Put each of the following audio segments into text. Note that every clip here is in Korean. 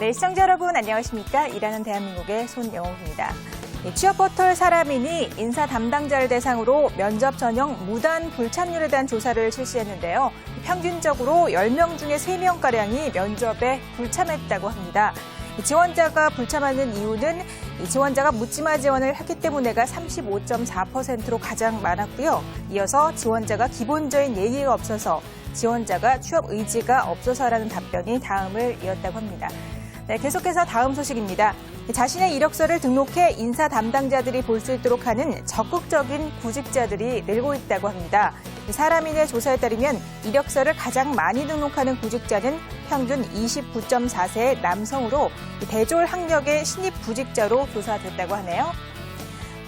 네, 시청자 여러분 안녕하십니까? 일하는 대한민국의 손영옥입니다. 취업포털 사람인이 인사 담당자를 대상으로 면접 전형 무단 불참률에 대한 조사를 실시했는데요. 평균적으로 10명 중에 3명가량이 면접에 불참했다고 합니다. 지원자가 불참하는 이유는 지원자가 묻지마 지원을 했기 때문에가 35.4%로 가장 많았고요. 이어서 지원자가 기본적인 예의가 없어서, 지원자가 취업 의지가 없어서라는 답변이 다음을 이었다고 합니다. 네, 계속해서 다음 소식입니다. 자신의 이력서를 등록해 인사 담당자들이 볼 수 있도록 하는 적극적인 구직자들이 늘고 있다고 합니다. 사람인의 조사에 따르면 이력서를 가장 많이 등록하는 구직자는 평균 29.4세의 남성으로 대졸 학력의 신입 구직자로 조사됐다고 하네요.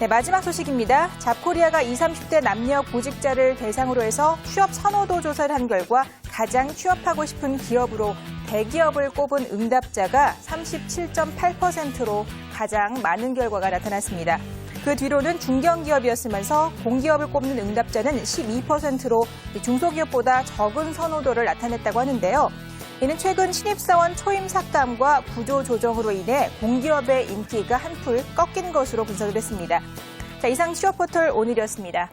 네, 마지막 소식입니다. 잡코리아가 20, 30대 남녀 구직자를 대상으로 해서 취업 선호도 조사를 한 결과 가장 취업하고 싶은 기업으로 대기업을 꼽은 응답자가 37.8%로 가장 많은 결과가 나타났습니다. 그 뒤로는 중견기업이었으면서 공기업을 꼽는 응답자는 12%로 중소기업보다 적은 선호도를 나타냈다고 하는데요. 이는 최근 신입사원 초임 삭감과 구조 조정으로 인해 공기업의 인기가 한풀 꺾인 것으로 분석이 됐습니다. 자, 이상 취업포털 오늘이었습니다.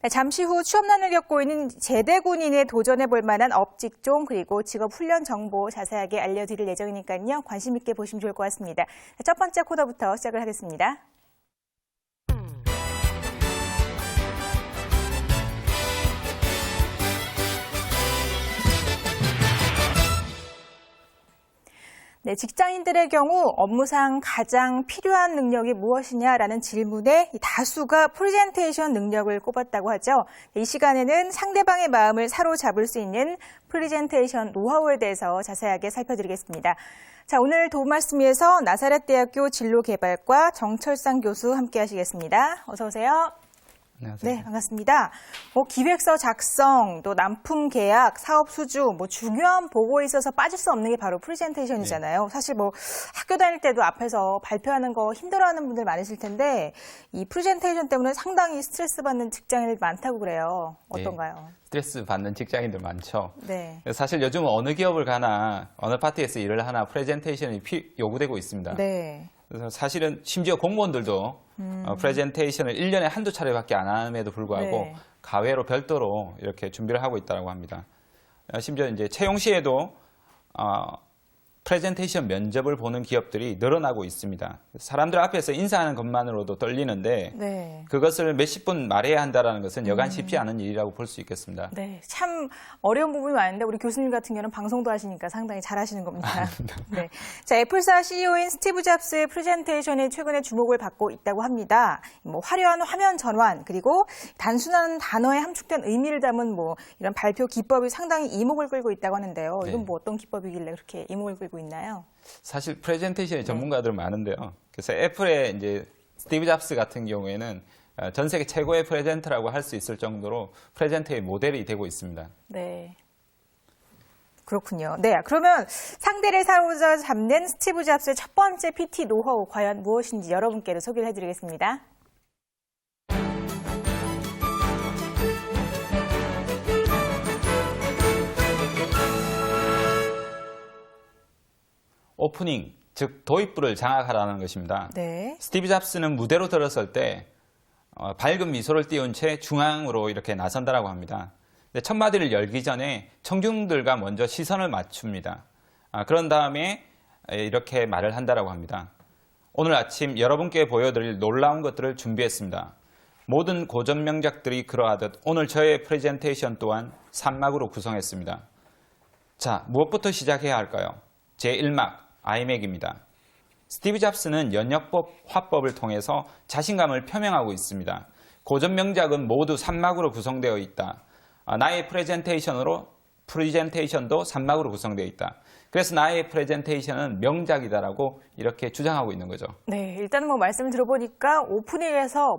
네, 잠시 후 취업난을 겪고 있는 제대군인에 도전해볼 만한 업직종 그리고 직업훈련 정보 자세하게 알려드릴 예정이니까요. 관심 있게 보시면 좋을 것 같습니다. 첫 번째 코너부터 시작을 하겠습니다. 네, 직장인들의 경우 업무상 가장 필요한 능력이 무엇이냐라는 질문에 다수가 프레젠테이션 능력을 꼽았다고 하죠. 이 시간에는 상대방의 마음을 사로잡을 수 있는 프레젠테이션 노하우에 대해서 자세하게 살펴드리겠습니다. 자, 오늘 도움 말씀위에서 나사렛대학교 진로개발과 정철상 교수 함께 하시겠습니다. 어서 오세요. 안녕하세요. 네, 반갑습니다. 기획서 작성, 또 납품 계약, 사업 수주, 중요한 보고에 있어서 빠질 수 없는 게 바로 프레젠테이션이잖아요. 네. 사실 학교 다닐 때도 앞에서 발표하는 거 힘들어하는 분들 많으실 텐데 이 프레젠테이션 때문에 상당히 스트레스 받는 직장인들 많다고 그래요. 어떤가요? 네, 스트레스 받는 직장인들 많죠. 네. 사실 요즘 어느 기업을 가나 어느 파트에서 일을 하나 프레젠테이션이 요구되고 있습니다. 네. 그래서 사실은 심지어 공무원들도 프레젠테이션을 1년에 한두 차례밖에 안 함에도 불구하고 네. 가외로 별도로 이렇게 준비를 하고 있다고 합니다. 심지어 이제 채용 시에도 프레젠테이션 면접을 보는 기업들이 늘어나고 있습니다. 사람들 앞에서 인사하는 것만으로도 떨리는데 네. 그것을 몇십 분 말해야 한다는 것은 여간 쉽지 않은 일이라고 볼 수 있겠습니다. 네, 참 어려운 부분이 많은데 우리 교수님 같은 경우는 방송도 하시니까 상당히 잘하시는 겁니다. 네, 자, 애플사 CEO인 스티브 잡스의 프레젠테이션이 최근에 주목을 받고 있다고 합니다. 화려한 화면 전환 그리고 단순한 단어에 함축된 의미를 담은 이런 발표 기법이 상당히 이목을 끌고 있다고 하는데요. 이건 네. 어떤 기법이길래 그렇게 이목을 끌고 있나요? 사실 프레젠테이션의 전문가들 많은데요. 그래서 애플의 이제 스티브 잡스 같은 경우에는 전 세계 최고의 프레젠터라고 할 수 있을 정도로 프레젠터의 모델이 되고 있습니다. 네. 그렇군요. 네, 그러면 상대를 사로잡는 스티브 잡스의 첫 번째 PT 노하우 과연 무엇인지 여러분께도 소개를 해드리겠습니다. 오프닝, 즉 도입부를 장악하라는 것입니다. 네. 스티브 잡스는 무대로 들었을 때 밝은 미소를 띄운 채 중앙으로 이렇게 나선다라고 합니다. 근데 첫 마디를 열기 전에 청중들과 먼저 시선을 맞춥니다. 그런 다음에 이렇게 말을 한다라고 합니다. 오늘 아침 여러분께 보여드릴 놀라운 것들을 준비했습니다. 모든 고전 명작들이 그러하듯 오늘 저의 프레젠테이션 또한 3막으로 구성했습니다. 자, 무엇부터 시작해야 할까요? 제1막, 아이맥입니다. 스티브 잡스는 연역법, 화법을 통해서 자신감을 표명하고 있습니다. 고전 명작은 모두 3막으로 구성되어 있다. 나의 프레젠테이션도 3막으로 구성되어 있다. 그래서 나의 프레젠테이션은 명작이다라고 이렇게 주장하고 있는 거죠. 네, 일단은 말씀을 들어보니까 오프닝에서